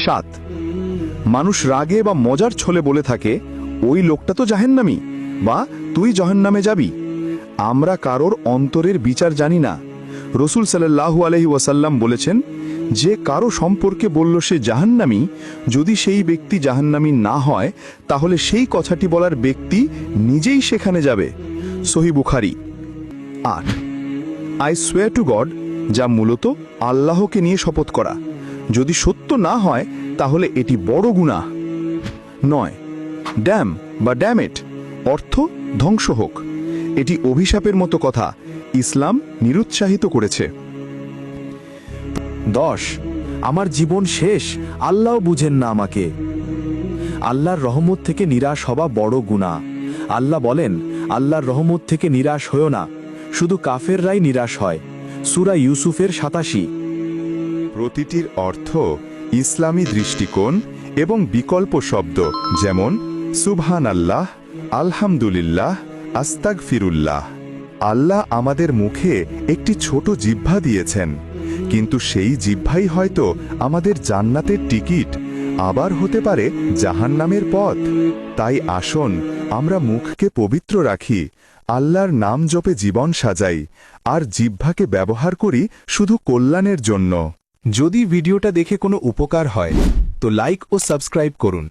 7 মানুষ রাগে বা মজার ছলে বলে থাকে ওই লোকটা তো জাহান্নামী বা তুই জাহান্নামে যাবি। আমরা কারোর অন্তরের বিচার জানি না। রাসূল সাল্লাল্লাহু আলাইহি ওয়াসাল্লাম বলেছেন, যে কারো সম্পর্কে বলল সে জাহান্নামী, যদি সেই ব্যক্তি জাহান্নামী না হয় তাহলে সেই কথাটি বলার ব্যক্তি নিজেই সেখানে যাবে। সহিহ Bukhari. 8 I swear two god, যা মূলত আল্লাহকে নিয়ে শপথ করা। যদি সত্য না হয় তাহলে এটি বড় গুনাহ। 9 ড্যাম বা ড্যামেট, অর্থ ধ্বংস হোক। এটি অভিশাপের মতো কথা, ইসলাম নিরুৎসাহিত করেছে। 10 আমার জীবন শেষ, আল্লাহ বুঝেন না আমাকে। আল্লাহর রহমত থেকে নিরাশ হওয়া বড় গুনাহ। আল্লাহ বলেন, আল্লাহর রহমত থেকে নিরাশ হয়ো না, শুধু কাফেররাই নিরাশ হয়। সূরা ইউসুফের 87। প্রতিটির অর্থ ইসলামী দৃষ্টিকোণ এবং বিকল্প শব্দ, যেমন সুবহানাল্লাহ, আলহামদুলিল্লাহ, আস্তাগফিরুল্লাহ। আল্লাহ আমাদের মুখে একটি ছোট জিহ্বা দিয়েছেন, কিন্তু সেই জিহ্বাই হয়তো আমাদের জান্নাতের টিকিট, আবার হতে পারে জাহান্নামের পথ। তাই আসুন আমরা মুখকে পবিত্র রাখি, আল্লাহর নাম জপে জীবন সাজাই, আর জিহ্বাকে ব্যবহার করি শুধু কল্যাণের জন্য। যদি ভিডিওটা দেখে কোনো উপকার হয় তো লাইক ও সাবস্ক্রাইব করুন।